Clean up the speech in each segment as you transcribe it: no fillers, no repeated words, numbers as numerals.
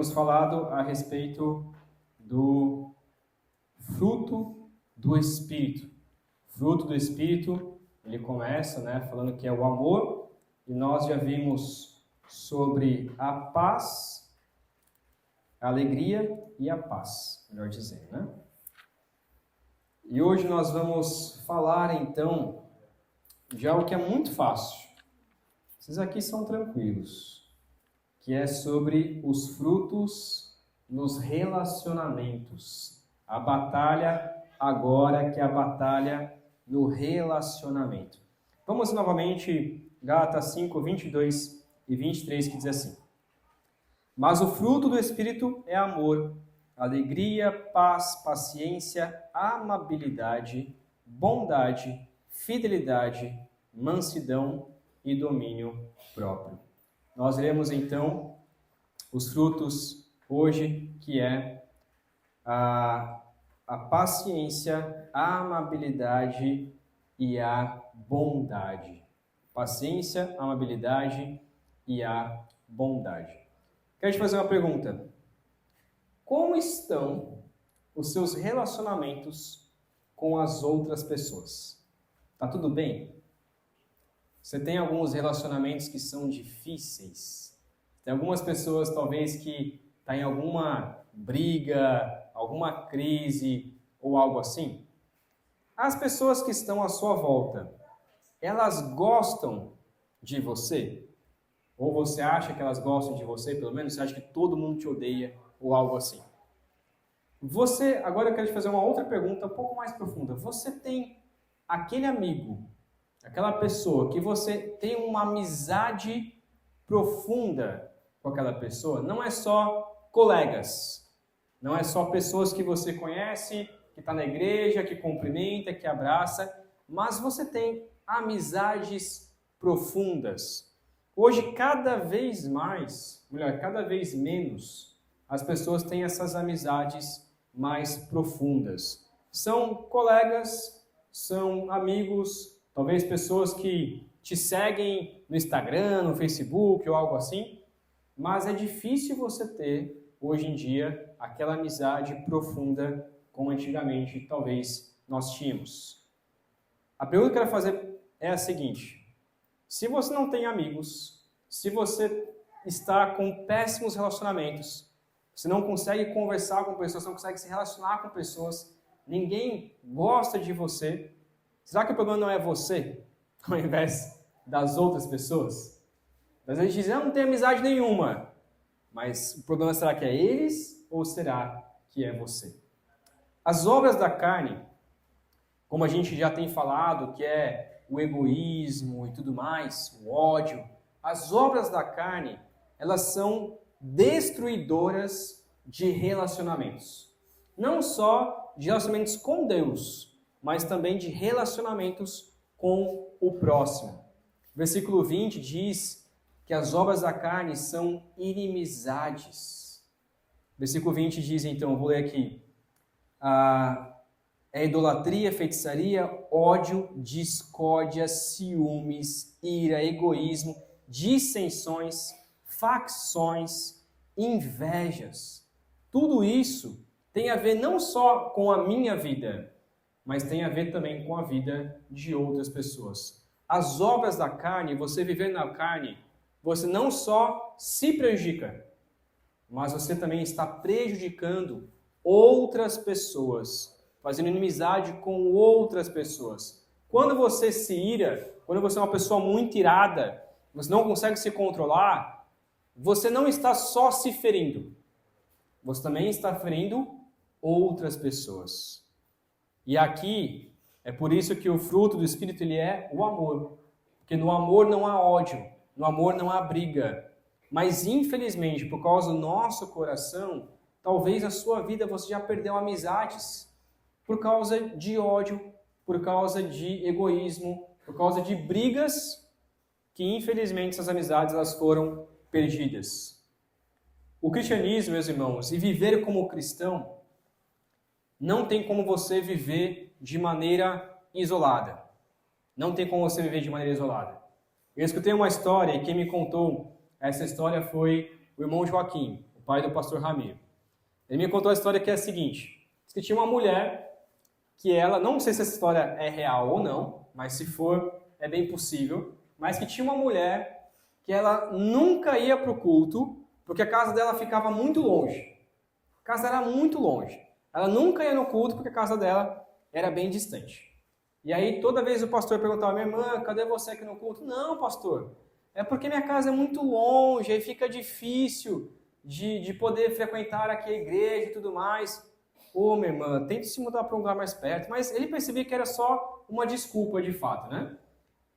Temos falado a respeito do fruto do Espírito. Fruto do Espírito, ele começa, falando que é o amor, e nós já vimos sobre a paz, a alegria e a paz, melhor dizendo, E hoje nós vamos falar, então, de algo que é muito fácil. Esses aqui são tranquilos, que é sobre os frutos nos relacionamentos. A batalha agora, que é a batalha no relacionamento. Vamos novamente, Gálatas 5, 22 e 23, que diz assim: Mas o fruto do Espírito é amor, alegria, paz, paciência, amabilidade, bondade, fidelidade, mansidão e domínio próprio. Nós leremos então os frutos hoje, que é a paciência, a amabilidade e a bondade. Paciência, amabilidade e a bondade. Quero te fazer uma pergunta. Como estão os seus relacionamentos com as outras pessoas? Tá tudo bem? Você tem alguns relacionamentos que são difíceis? Tem algumas pessoas, talvez, que estão em alguma briga, alguma crise ou algo assim? As pessoas que estão à sua volta, elas gostam de você? Ou você acha que elas gostam de você? Pelo menos você acha que todo mundo te odeia ou algo assim? Agora eu quero te fazer uma outra pergunta um pouco mais profunda. Você tem aquele amigo, aquela pessoa que você tem uma amizade profunda com aquela pessoa? Não é só colegas, não é só pessoas que você conhece, que está na igreja, que cumprimenta, que abraça, mas você tem amizades profundas. Hoje, cada vez mais, cada vez menos, as pessoas têm essas amizades mais profundas. São colegas, são amigos, talvez pessoas que te seguem no Instagram, no Facebook ou algo assim, mas é difícil você ter, hoje em dia, aquela amizade profunda como antigamente talvez nós tínhamos. A pergunta que eu quero fazer é a seguinte: se você não tem amigos, se você está com péssimos relacionamentos, você não consegue conversar com pessoas, não consegue se relacionar com pessoas, ninguém gosta de você, será que o problema não é você, ao invés das outras pessoas? Às vezes a gente diz, eu não tenho amizade nenhuma, mas o problema será que é eles ou será que é você? As obras da carne, como a gente já tem falado, que é o egoísmo e tudo mais, o ódio, as obras da carne, elas são destruidoras de relacionamentos. Não só de relacionamentos com Deus, mas também de relacionamentos com o próximo. Versículo 20 diz que as obras da carne são inimizades. Versículo 20 diz, então, vou ler aqui, é idolatria, feitiçaria, ódio, discórdia, ciúmes, ira, egoísmo, dissensões, facções, invejas. Tudo isso tem a ver não só com a minha vida, mas tem a ver também com a vida de outras pessoas. As obras da carne, você viver na carne, você não só se prejudica, mas você também está prejudicando outras pessoas, fazendo inimizade com outras pessoas. Quando você se ira, quando você é uma pessoa muito irada, você não consegue se controlar, você não está só se ferindo, você também está ferindo outras pessoas. E aqui, é por isso que o fruto do Espírito ele é o amor. Porque no amor não há ódio, no amor não há briga. Mas infelizmente, por causa do nosso coração, talvez na sua vida você já perdeu amizades por causa de ódio, por causa de egoísmo, por causa de brigas, que infelizmente essas amizades elas foram perdidas. O cristianismo, meus irmãos, e viver como cristão, não tem como você viver de maneira isolada. Não tem como você viver de maneira isolada. Eu escutei uma história e quem me contou essa história foi o irmão Joaquim, o pai do pastor Ramiro. Ele me contou a história que é a seguinte, diz que tinha uma mulher que ela, não sei se essa história é real ou não, mas se for, é bem possível, mas que tinha uma mulher que ela nunca ia para o culto, porque a casa dela ficava muito longe. A casa era muito longe. Ela nunca ia no culto porque a casa dela era bem distante. E aí, toda vez o pastor perguntava, minha irmã, cadê você aqui no culto? Não, pastor, é porque minha casa é muito longe, aí fica difícil de poder frequentar aqui a igreja e tudo mais. Ô, minha irmã, tente se mudar para um lugar mais perto. Mas ele percebia que era só uma desculpa de fato, né?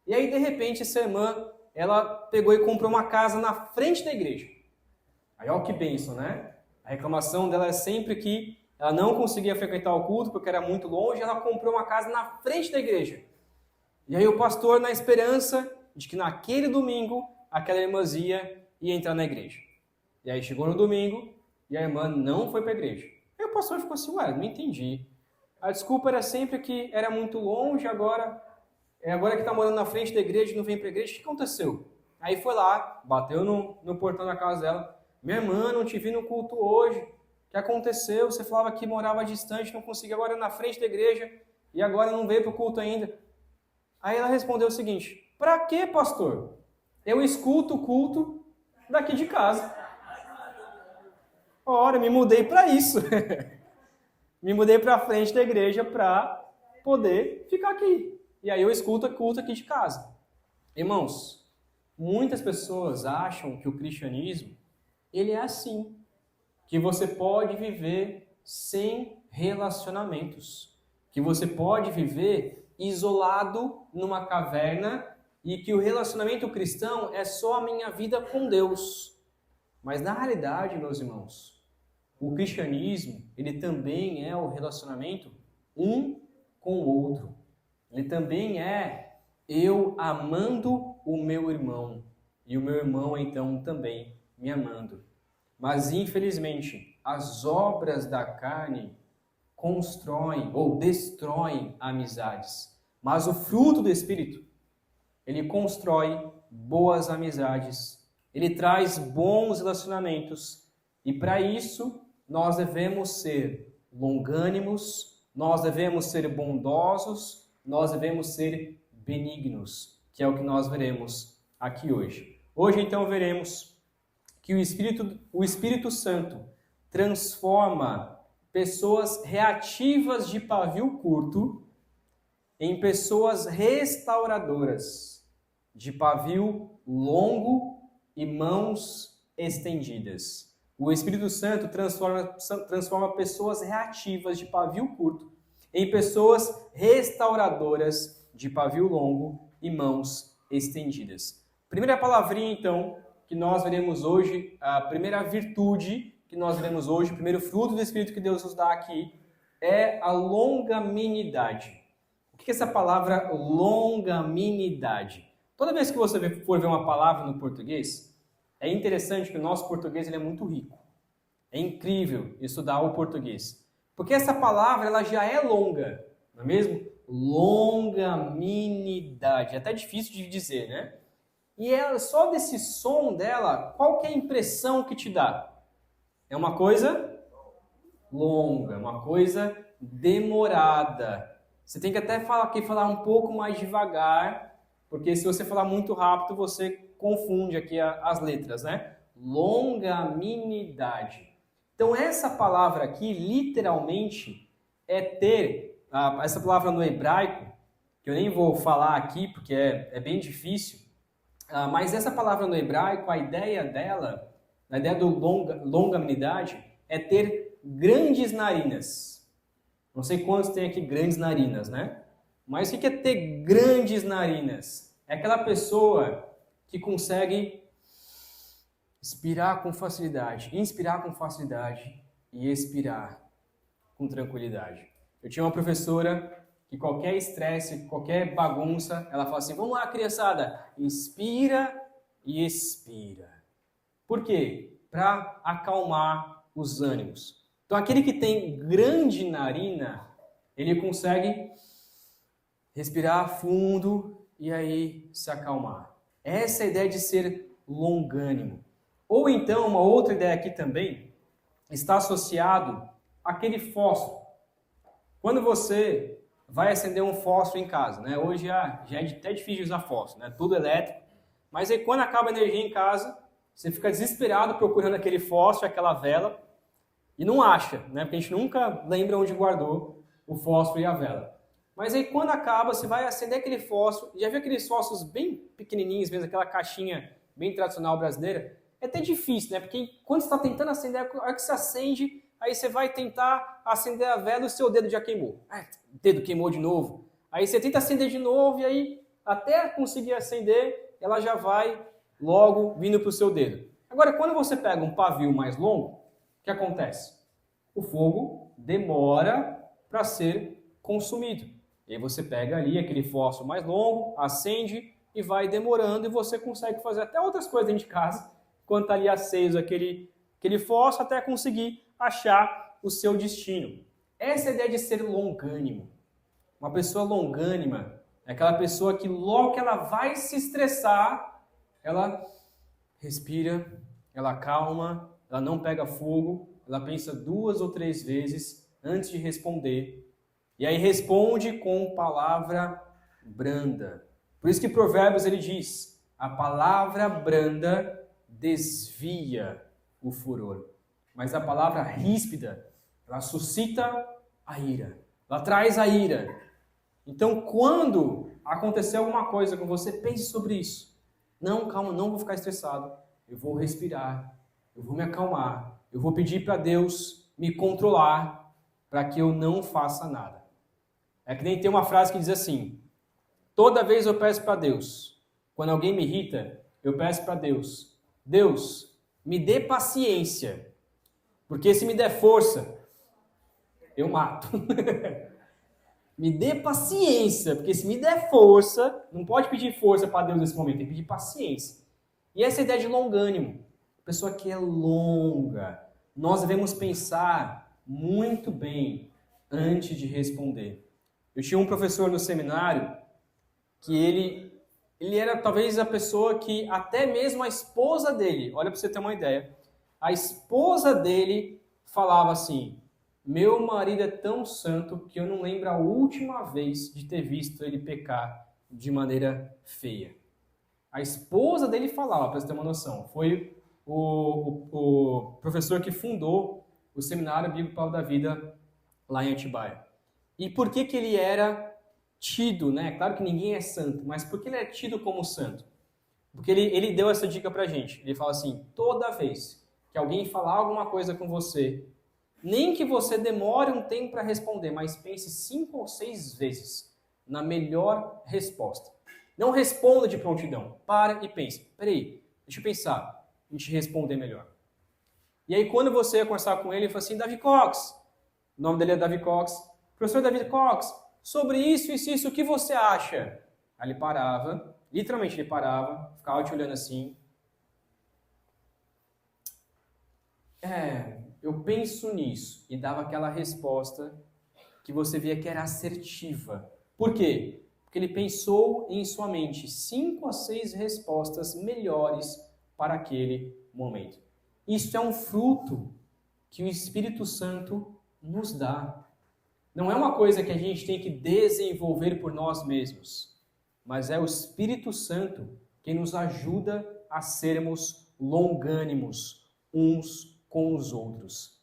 E aí, de repente, essa irmã, ela pegou e comprou uma casa na frente da igreja. Aí, ó que bênção, né? A reclamação dela é sempre que ela não conseguia frequentar o culto porque era muito longe, ela comprou uma casa na frente da igreja. E aí o pastor, na esperança de que naquele domingo aquela irmãzinha ia entrar na igreja. E aí chegou no domingo e a irmã não foi para a igreja. Aí o pastor ficou assim, ué, não entendi. A desculpa era sempre que era muito longe, agora que está morando na frente da igreja e não vem para a igreja, o que aconteceu? Aí foi lá, bateu no portão da casa dela, minha irmã, não te vi no culto hoje, o que aconteceu? Você falava que morava distante, não conseguia, agora na frente da igreja e agora não veio para o culto ainda. Aí ela respondeu o seguinte, para quê, pastor? Eu escuto o culto daqui de casa. Ora, me mudei para isso. Me mudei para frente da igreja para poder ficar aqui. E aí eu escuto o culto aqui de casa. Irmãos, muitas pessoas acham que o cristianismo, ele é assim. Que você pode viver sem relacionamentos. Que você pode viver isolado numa caverna e que o relacionamento cristão é só a minha vida com Deus. Mas na realidade, meus irmãos, o cristianismo, ele também é o relacionamento um com o outro. Ele também é eu amando o meu irmão e o meu irmão então também me amando. Mas infelizmente, as obras da carne constroem ou destroem amizades. Mas o fruto do Espírito, ele constrói boas amizades, ele traz bons relacionamentos. E para isso, nós devemos ser longânimos, nós devemos ser bondosos, nós devemos ser benignos, que é o que nós veremos aqui hoje. Hoje, então, veremos que o Espírito Santo transforma pessoas reativas de pavio curto em pessoas restauradoras de pavio longo e mãos estendidas. O Espírito Santo transforma pessoas reativas de pavio curto em pessoas restauradoras de pavio longo e mãos estendidas. Primeira palavrinha, então, que nós veremos hoje, a primeira virtude que nós veremos hoje, o primeiro fruto do Espírito que Deus nos dá aqui, é a longanimidade. O que é essa palavra longanimidade? Toda vez que você for ver uma palavra no português, é interessante que o nosso português ele é muito rico. É incrível estudar o português. Porque essa palavra ela já é longa, não é mesmo? Longanimidade. É até difícil de dizer, né? E ela, só desse som dela, qual que é a impressão que te dá? É uma coisa longa, uma coisa demorada. Você tem que até falar um pouco mais devagar, porque se você falar muito rápido, você confunde aqui as letras, né? Longanimidade. Então, essa palavra aqui, literalmente, é ter, essa palavra no hebraico, que eu nem vou falar aqui, porque é bem difícil, mas essa palavra no hebraico, a ideia dela, a ideia do longanimidade, é ter grandes narinas. Não sei quantos tem aqui grandes narinas, né? Mas o que é ter grandes narinas? É aquela pessoa que consegue inspirar com facilidade e expirar com tranquilidade. Eu tinha uma professora que qualquer estresse, qualquer bagunça, ela fala assim, vamos lá, criançada, inspira e expira. Por quê? Para acalmar os ânimos. Então, aquele que tem grande narina, ele consegue respirar fundo e aí se acalmar. Essa é a ideia de ser longânimo. Ou então, uma outra ideia aqui também, está associado àquele fósforo. Quando você vai acender um fósforo em casa, né? Hoje já é até difícil de usar fósforo, né? Tudo elétrico. Mas aí quando acaba a energia em casa, você fica desesperado procurando aquele fósforo, aquela vela, e não acha, né? Porque a gente nunca lembra onde guardou o fósforo e a vela. Mas aí quando acaba, você vai acender aquele fósforo, já viu aqueles fósforos bem pequenininhos mesmo, aquela caixinha bem tradicional brasileira? É até difícil, né? Porque quando você está tentando acender, a hora que você acende, aí você vai tentar acender a vela e o seu dedo já queimou. O dedo queimou de novo. Aí você tenta acender de novo e aí até conseguir acender, ela já vai logo vindo para o seu dedo. Agora, quando você pega um pavio mais longo, o que acontece? O fogo demora para ser consumido. E aí você pega ali aquele fósforo mais longo, acende e vai demorando e você consegue fazer até outras coisas dentro de casa, enquanto está ali aceso aquele fósforo, até conseguir achar o seu destino. Essa é a ideia de ser longânimo. Uma pessoa longânima é aquela pessoa que logo que ela vai se estressar, ela respira, ela calma, ela não pega fogo, ela pensa 2 ou 3 vezes antes de responder. E aí responde com palavra branda. Por isso que Provérbios ele diz, a palavra branda desvia o furor. Mas a palavra ríspida, ela suscita a ira. Ela traz a ira. Então, quando acontecer alguma coisa com você, pense sobre isso. Não, calma, não vou ficar estressado. Eu vou respirar, eu vou me acalmar. Eu vou pedir para Deus me controlar para que eu não faça nada. É que nem tem uma frase que diz assim, toda vez eu peço para Deus, quando alguém me irrita, eu peço para Deus, Deus, me dê paciência, porque se me der força, eu mato. Me dê paciência, porque se me der força, não pode pedir força para Deus nesse momento, tem que pedir paciência. E essa ideia de longânimo, pessoa que é longa, nós devemos pensar muito bem antes de responder. Eu tinha um professor no seminário que ele era talvez a pessoa que até mesmo a esposa dele, olha para você ter uma ideia, a esposa dele falava assim, meu marido é tão santo que eu não lembro a última vez de ter visto ele pecar de maneira feia. A esposa dele falava, para você ter uma noção, foi o professor que fundou o Seminário Bíblico Palavra da Vida lá em Atibaia. E por que ele era tido, né? Claro que ninguém é santo, mas por que ele é tido como santo? Porque ele deu essa dica pra gente. Ele fala assim, toda vez que alguém falar alguma coisa com você, nem que você demore um tempo para responder, mas pense 5 ou 6 vezes na melhor resposta. Não responda de prontidão. Para e pense. Peraí, deixa eu pensar. A gente responder melhor. E aí quando você ia conversar com ele, ele falou assim, Davi Cox. O nome dele é Davi Cox. Professor Davi Cox, sobre isso, o que você acha? Aí ele parava, literalmente ele parava, ficava te olhando assim. Eu penso nisso. E dava aquela resposta que você via que era assertiva. Por quê? Porque ele pensou em sua mente 5 a 6 respostas melhores para aquele momento. Isso é um fruto que o Espírito Santo nos dá. Não é uma coisa que a gente tem que desenvolver por nós mesmos, mas é o Espírito Santo que nos ajuda a sermos longânimos uns com os outros.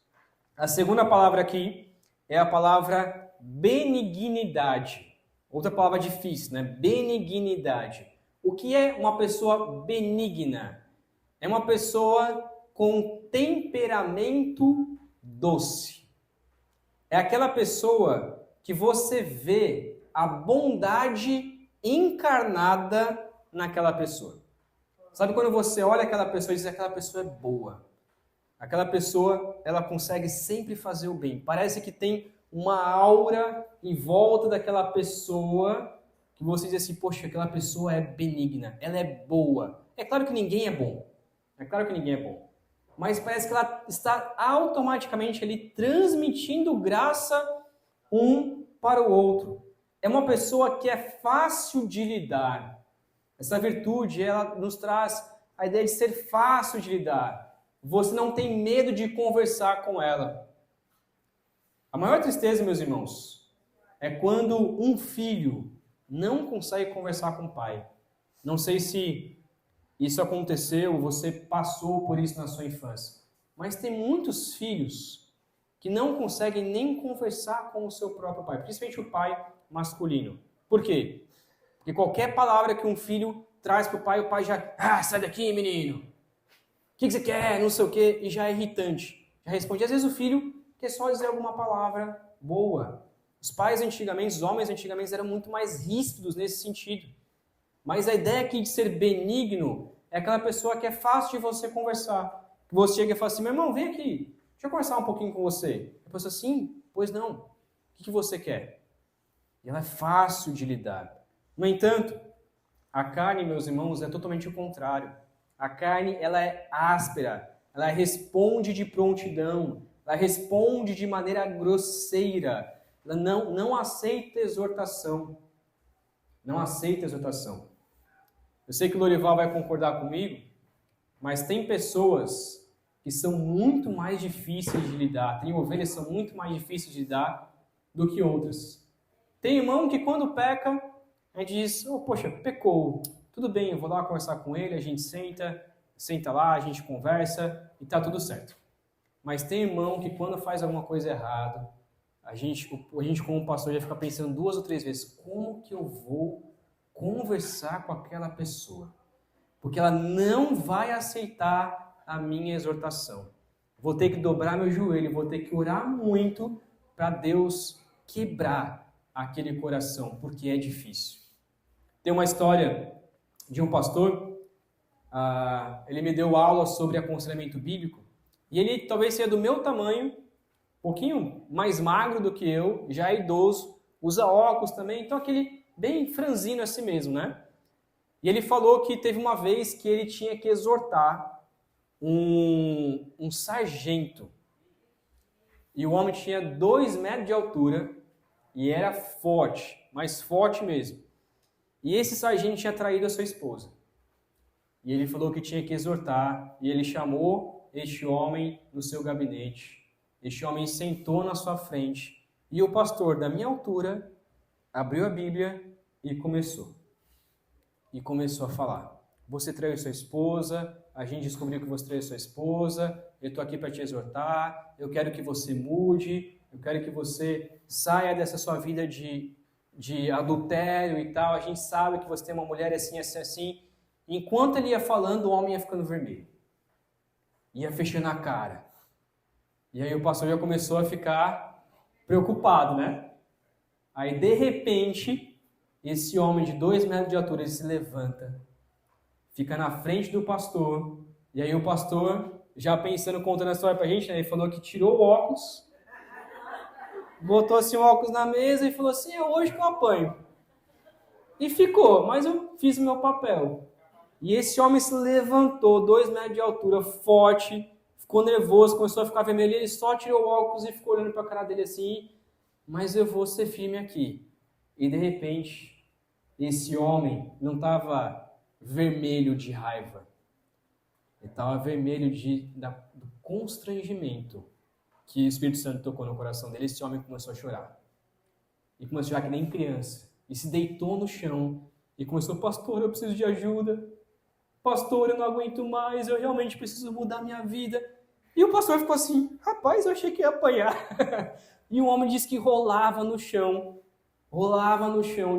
A segunda palavra aqui é a palavra benignidade. Outra palavra difícil, né? Benignidade. O que é uma pessoa benigna? É uma pessoa com temperamento doce. É aquela pessoa que você vê a bondade encarnada naquela pessoa. Sabe quando você olha aquela pessoa e diz que aquela pessoa é boa? Aquela pessoa, ela consegue sempre fazer o bem. Parece que tem uma aura em volta daquela pessoa que você diz assim, poxa, aquela pessoa é benigna, ela é boa. É claro que ninguém é bom. É claro que ninguém é bom. Mas parece que ela está automaticamente ali transmitindo graça um para o outro. É uma pessoa que é fácil de lidar. Essa virtude, ela nos traz a ideia de ser fácil de lidar. Você não tem medo de conversar com ela. A maior tristeza, meus irmãos, é quando um filho não consegue conversar com o pai. Não sei se isso aconteceu, você passou por isso na sua infância. Mas tem muitos filhos que não conseguem nem conversar com o seu próprio pai, principalmente o pai masculino. Por quê? Porque qualquer palavra que um filho traz para o pai já, sai daqui, menino. O que você quer? Não sei o quê. E já é irritante. Já responde. Às vezes o filho quer só dizer alguma palavra boa. Os pais antigamente, os homens antigamente eram muito mais ríspidos nesse sentido. Mas a ideia aqui de ser benigno é aquela pessoa que é fácil de você conversar. Que você chega e fala assim, meu irmão, vem aqui. Deixa eu conversar um pouquinho com você. A pessoa, sim, pois não. O que você quer? E ela é fácil de lidar. No entanto, a carne, meus irmãos, é totalmente o contrário. A carne, ela é áspera, ela responde de prontidão, ela responde de maneira grosseira, ela não aceita exortação. Não aceita exortação. Eu sei que o Lorival vai concordar comigo, mas tem pessoas que são muito mais difíceis de lidar, tem ovelhas que são muito mais difíceis de lidar do que outras. Tem irmão que quando peca, a gente diz, poxa, pecou, tudo bem, eu vou lá conversar com ele, a gente senta lá, a gente conversa e tá tudo certo. Mas tem irmão que quando faz alguma coisa errada, a gente como pastor já fica pensando 2 ou 3 vezes, como que eu vou conversar com aquela pessoa? Porque ela não vai aceitar a minha exortação. Vou ter que dobrar meu joelho, vou ter que orar muito para Deus quebrar aquele coração, porque é difícil. Tem uma história de um pastor, ele me deu aula sobre aconselhamento bíblico, e ele talvez seja do meu tamanho, um pouquinho mais magro do que eu, já é idoso, usa óculos também, então aquele bem franzino assim mesmo, né? E ele falou que teve uma vez que ele tinha que exortar um sargento. E o homem tinha 2 metros de altura e era forte, mas forte mesmo. E esse sargento tinha traído a sua esposa. E ele falou que tinha que exortar, e ele chamou este homem no seu gabinete. Este homem sentou na sua frente, e o pastor, da minha altura, abriu a Bíblia e começou a falar. Você traiu sua esposa, a gente descobriu que você traiu sua esposa, eu estou aqui para te exortar, eu quero que você mude, eu quero que você saia dessa sua vida de adultério e tal, a gente sabe que você tem uma mulher assim, assim, assim. Enquanto ele ia falando, o homem ia ficando vermelho. Ia fechando a cara. E aí o pastor já começou a ficar preocupado, né? Aí, de repente, esse homem de 2 metros de altura, ele se levanta, fica na frente do pastor, e aí o pastor, já pensando, contando a história pra gente, né? Ele falou que tirou o óculos, botou assim o óculos na mesa e falou assim, é hoje que eu apanho. E ficou, mas eu fiz o meu papel. E esse homem se levantou, 2 metros de altura, forte, ficou nervoso, começou a ficar vermelho, ele só tirou o óculos e ficou olhando para a cara dele assim, mas eu vou ser firme aqui. E de repente, esse homem não estava vermelho de raiva, ele estava vermelho do constrangimento que o Espírito Santo tocou no coração dele. Esse homem começou a chorar. E começou a chorar que nem criança. E se deitou no chão e começou, pastor, eu preciso de ajuda. Pastor, eu não aguento mais, eu realmente preciso mudar minha vida. E o pastor ficou assim, rapaz, eu achei que ia apanhar. E o homem disse que rolava no chão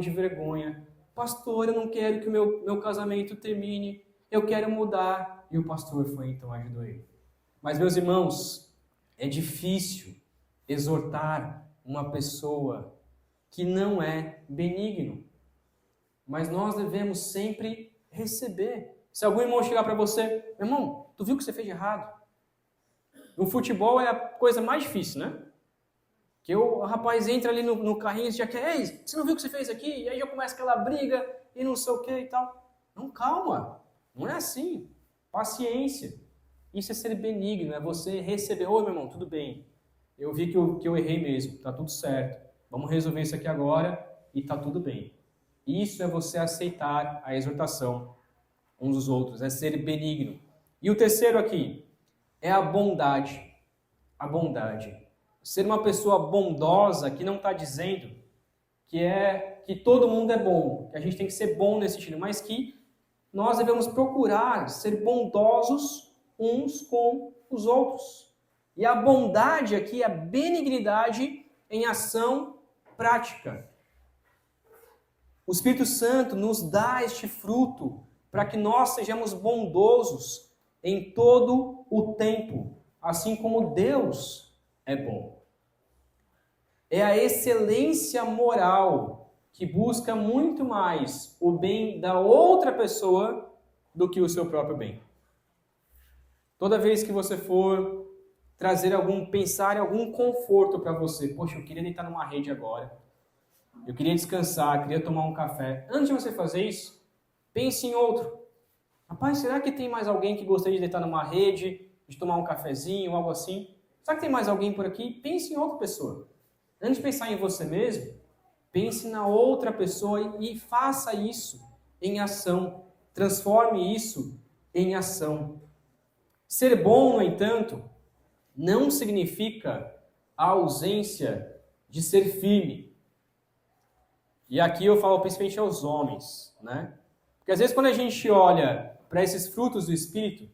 de vergonha. Pastor, eu não quero que o meu casamento termine, eu quero mudar. E o pastor foi então ajudou ele. Mas, meus irmãos, é difícil exortar uma pessoa que não é benigno. Mas nós devemos sempre receber. Se algum irmão chegar para você, meu irmão, tu viu o que você fez de errado? No futebol é a coisa mais difícil, né? Que o rapaz entra ali no carrinho e já quer, ei, você não viu o que você fez aqui? E aí já começa aquela briga e não sei o que e tal. Não, calma, não é assim. Paciência. Isso é ser benigno, é você receber, oi meu irmão, tudo bem. Eu vi que eu errei mesmo, tá tudo certo. Vamos resolver isso aqui agora e tá tudo bem. Isso é você aceitar a exortação. uns dos outros, é ser benigno. E o terceiro aqui é a bondade. A bondade. Ser uma pessoa bondosa que não está dizendo que todo mundo é bom, que a gente tem que ser bom nesse sentido, mas que nós devemos procurar ser bondosos uns com os outros. E a bondade aqui é a benignidade em ação prática. O Espírito Santo nos dá este fruto para que nós sejamos bondosos em todo o tempo, assim como Deus é bom. É a excelência moral que busca muito mais o bem da outra pessoa do que o seu próprio bem. Toda vez que você for pensar em algum conforto para você, poxa, eu queria deitar numa rede agora, eu queria descansar, queria tomar um café. Antes de você fazer isso, pense em outro. Rapaz, será que tem mais alguém que gostaria de deitar numa rede, de tomar um cafezinho, algo assim? Será que tem mais alguém por aqui? Pense em outra pessoa. Antes de pensar em você mesmo, pense na outra pessoa e faça isso em ação. Transforme isso em ação. Ser bom, no entanto, não significa a ausência de ser firme. E aqui eu falo principalmente aos homens, né? Porque às vezes quando a gente olha para esses frutos do Espírito,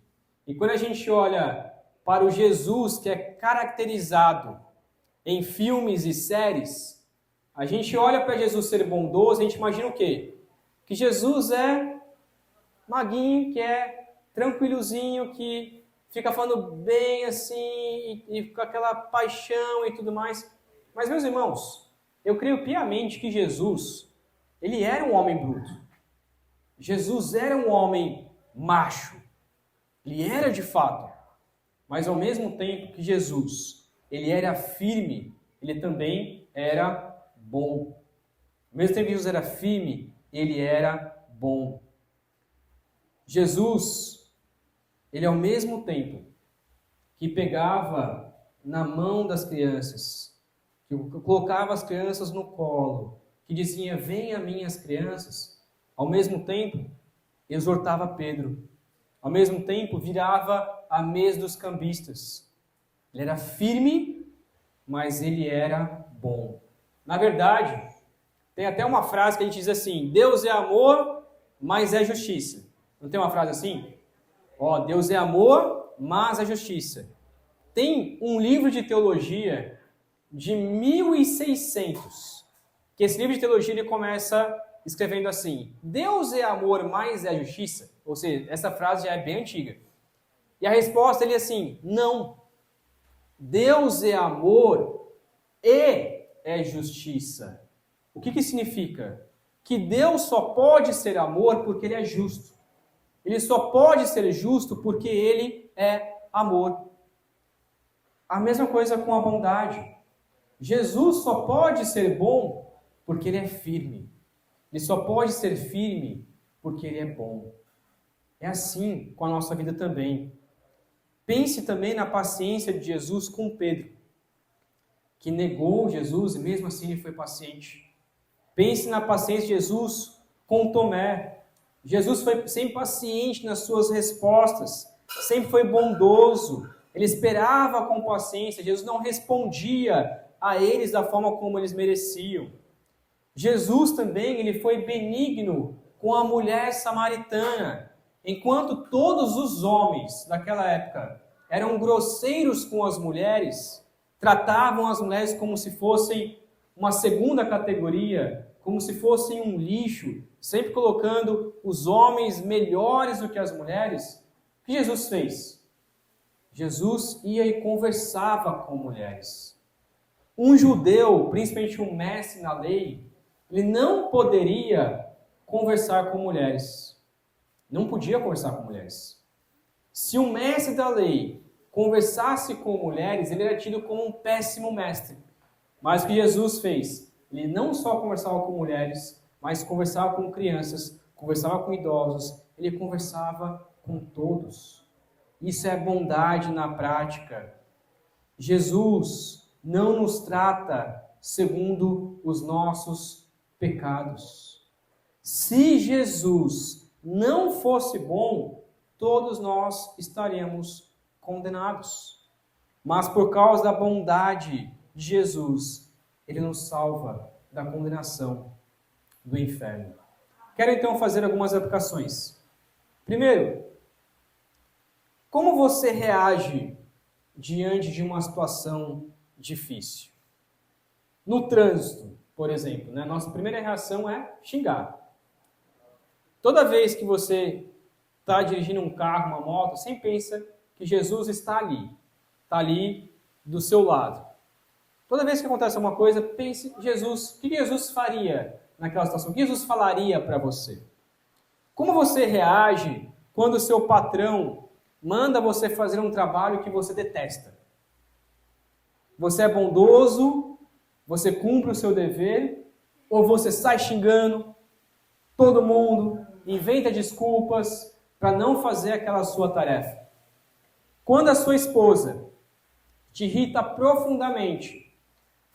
e quando a gente olha para o Jesus que é caracterizado em filmes e séries, a gente olha para Jesus ser bondoso, a gente imagina o quê? Que Jesus é maguinho, que é tranquilozinho, que fica falando bem assim, e com aquela paixão e tudo mais. Mas, meus irmãos, eu creio piamente que Jesus, ele era um homem bruto. Jesus era um homem macho. Ele era de fato. Mas ao mesmo tempo que Jesus, ele era firme, ele também era bom. Ao mesmo tempo que Jesus era firme, ele era bom. Jesus, ele ao mesmo tempo que pegava na mão das crianças, que colocava as crianças no colo, que dizia, venha minhas crianças, ao mesmo tempo exortava Pedro, ao mesmo tempo virava a mesa dos cambistas. Ele era firme, mas ele era bom. Na verdade, tem até uma frase que a gente diz assim, Deus é amor, mas é justiça. Não tem uma frase assim? Ó, Deus é amor, mas é justiça. Tem um livro de teologia de 1600, que esse livro de teologia ele começa escrevendo assim, Deus é amor, mas é justiça? Ou seja, essa frase já é bem antiga. E a resposta ele é assim, não. Deus é amor e é justiça. O que significa? Que Deus só pode ser amor porque ele é justo. Ele só pode ser justo porque ele é amor. A mesma coisa com a bondade. Jesus só pode ser bom porque ele é firme. Ele só pode ser firme porque ele é bom. É assim com a nossa vida também. Pense também na paciência de Jesus com Pedro, que negou Jesus e mesmo assim ele foi paciente. Pense na paciência de Jesus com Tomé. Jesus foi sempre paciente nas suas respostas, sempre foi bondoso, ele esperava com paciência, Jesus não respondia a eles da forma como eles mereciam. Jesus também ele foi benigno com a mulher samaritana, enquanto todos os homens daquela época eram grosseiros com as mulheres, tratavam as mulheres como se fossem uma segunda categoria, como se fossem um lixo, sempre colocando os homens melhores do que as mulheres. O que Jesus fez? Jesus ia e conversava com mulheres. Um judeu, principalmente um mestre na lei, ele não poderia conversar com mulheres. Não podia conversar com mulheres. Se um mestre da lei conversasse com mulheres, ele era tido como um péssimo mestre. Mas o que Jesus fez? Ele não só conversava com mulheres, mas conversava com crianças, conversava com idosos, ele conversava com todos. Isso é bondade na prática. Jesus não nos trata segundo os nossos pecados. Se Jesus não fosse bom, todos nós estaríamos condenados. Mas por causa da bondade de Jesus, ele nos salva da condenação do inferno. Quero então fazer algumas aplicações. Primeiro, como você reage diante de uma situação difícil? No trânsito, por exemplo, né? Nossa primeira reação é xingar. Toda vez que você está dirigindo um carro, uma moto, sempre pensa que Jesus está ali do seu lado. Toda vez que acontece alguma coisa, pense, Jesus, o que Jesus faria naquela situação? O que Jesus falaria para você? Como você reage quando o seu patrão manda você fazer um trabalho que você detesta? Você é bondoso, você cumpre o seu dever, ou você sai xingando todo mundo, inventa desculpas para não fazer aquela sua tarefa? Quando a sua esposa te irrita profundamente,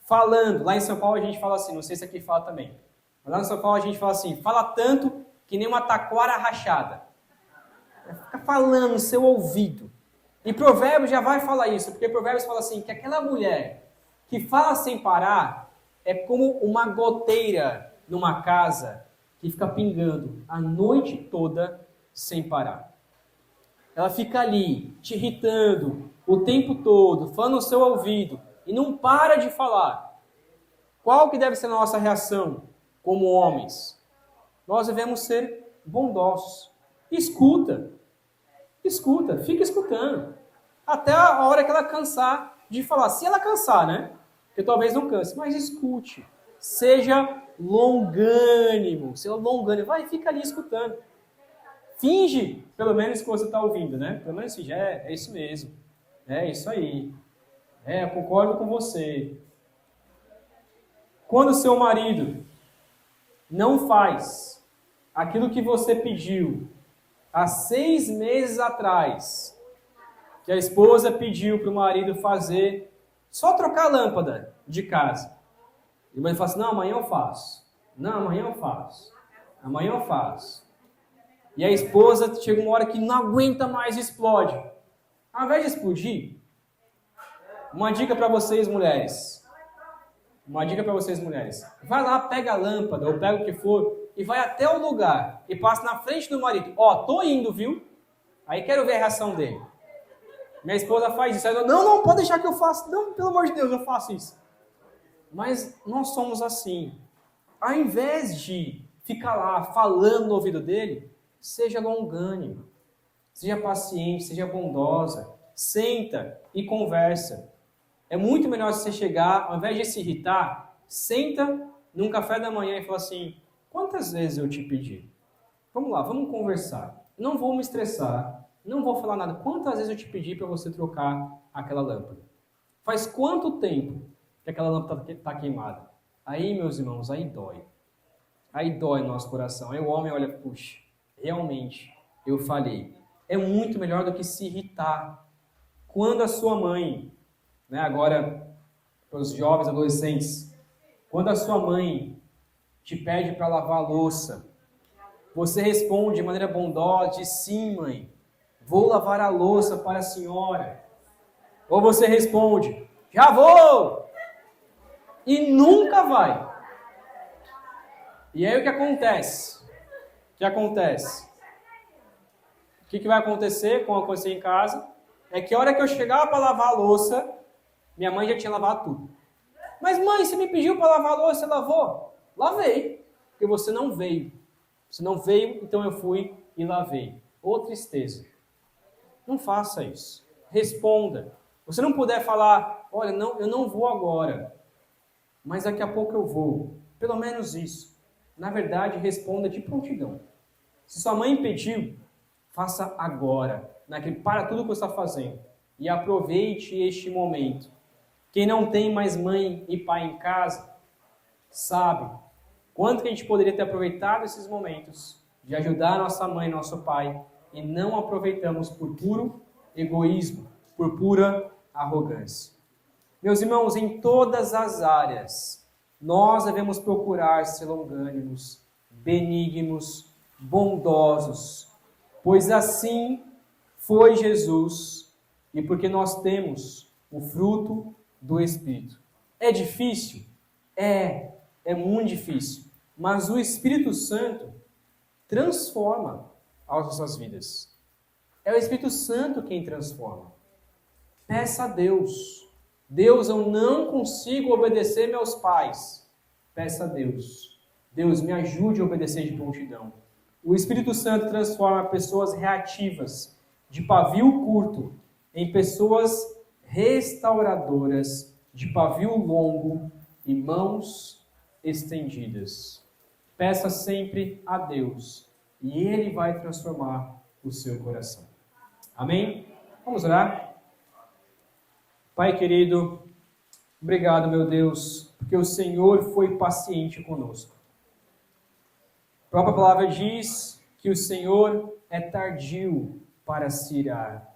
falando, lá em São Paulo a gente fala assim, não sei se aqui fala também, mas lá em São Paulo a gente fala assim, fala tanto que nem uma taquara rachada. Fica falando no seu ouvido. E Provérbios já vai falar isso, porque Provérbios fala assim, que aquela mulher que fala sem parar é como uma goteira numa casa que fica pingando a noite toda sem parar. Ela fica ali, te irritando o tempo todo, falando no seu ouvido, e não para de falar. Qual que deve ser a nossa reação como homens? Nós devemos ser bondosos. Escuta, fica escutando. Até a hora que ela cansar de falar. Se ela cansar, né? Porque talvez não canse, mas escute. Seja longânimo. Vai, fica ali escutando. Finge, pelo menos, que você está ouvindo, né? Pelo menos finge, é isso mesmo. É isso aí. Eu concordo com você. Quando o seu marido não faz aquilo que você pediu há 6 meses atrás, que a esposa pediu para o marido fazer, só trocar a lâmpada de casa. E o marido fala assim, não, amanhã eu faço. Não, amanhã eu faço. Amanhã eu faço. E a esposa chega uma hora que não aguenta mais e explode. Ao invés de explodir, uma dica para vocês, mulheres. Vai lá, pega a lâmpada, ou pega o que for, e vai até o lugar, e passa na frente do marido. Tô indo, viu? Aí quero ver a reação dele. Minha esposa faz isso. Ela, não, pode deixar que eu faça. Não, pelo amor de Deus, eu faço isso. Mas nós somos assim. Ao invés de ficar lá falando no ouvido dele, seja longânimo, seja paciente, seja bondosa, senta e conversa. É muito melhor você chegar, ao invés de se irritar, senta num café da manhã e fala assim, quantas vezes eu te pedi? Vamos lá, vamos conversar. Não vou me estressar, não vou falar nada. Quantas vezes eu te pedi para você trocar aquela lâmpada? Faz quanto tempo que aquela lâmpada está queimada? Aí, meus irmãos, aí dói. Aí dói no nosso coração. Aí o homem olha, puxa, realmente, eu falhei. É muito melhor do que se irritar. Quando a sua mãe, né, agora para os jovens adolescentes, quando a sua mãe te pede para lavar a louça, você responde de maneira bondosa, diz, sim, mãe, vou lavar a louça para a senhora. Ou você responde, já vou! E nunca vai. E aí o que acontece? O que vai acontecer com você em casa? É que a hora que eu chegava para lavar a louça, minha mãe já tinha lavado tudo. Mas mãe, você me pediu para lavar a louça, você lavou? Lavei, porque você não veio. Você não veio, então eu fui e lavei. Ô tristeza. Não faça isso. Responda. Você não puder falar, olha, não, eu não vou agora, mas daqui a pouco eu vou. Pelo menos isso. Na verdade, responda de prontidão. Se sua mãe pediu, faça agora. Para tudo que você está fazendo. E aproveite este momento. Quem não tem mais mãe e pai em casa, sabe quanto que a gente poderia ter aproveitado esses momentos de ajudar nossa mãe e nosso pai e não aproveitamos por puro egoísmo, por pura arrogância. Meus irmãos, em todas as áreas, nós devemos procurar ser longânimos, benignos, bondosos, pois assim foi Jesus e porque nós temos o fruto do Espírito. É difícil? É muito difícil. Mas o Espírito Santo transforma as nossas vidas. É o Espírito Santo quem transforma. Peça a Deus. Deus, eu não consigo obedecer meus pais. Peça a Deus. Deus, me ajude a obedecer de prontidão. O Espírito Santo transforma pessoas reativas, de pavio curto, em pessoas restauradoras, de pavio longo e mãos estendidas. Peça sempre a Deus e Ele vai transformar o seu coração. Amém? Vamos orar? Pai querido, obrigado, meu Deus, porque o Senhor foi paciente conosco. A própria palavra diz que o Senhor é tardio para se irar,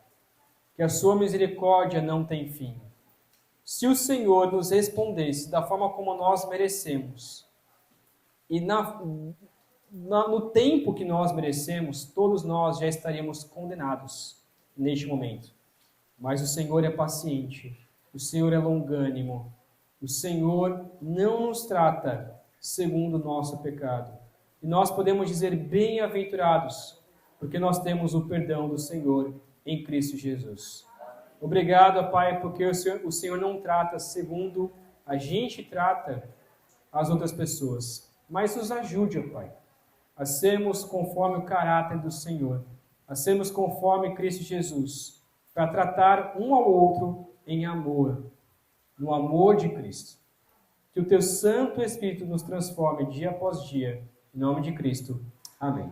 que a sua misericórdia não tem fim. Se o Senhor nos respondesse da forma como nós merecemos, e no tempo que nós merecemos, todos nós já estaríamos condenados neste momento. Mas o Senhor é paciente, o Senhor é longânimo, o Senhor não nos trata segundo o nosso pecado. E nós podemos dizer bem-aventurados, porque nós temos o perdão do Senhor em Cristo Jesus. Obrigado, Pai, porque o Senhor não trata segundo a gente trata as outras pessoas. Mas nos ajude, ó Pai, a sermos conforme o caráter do Senhor, a sermos conforme Cristo Jesus, para tratar um ao outro em amor, no amor de Cristo. Que o Teu Santo Espírito nos transforme dia após dia. Em nome de Cristo. Amém.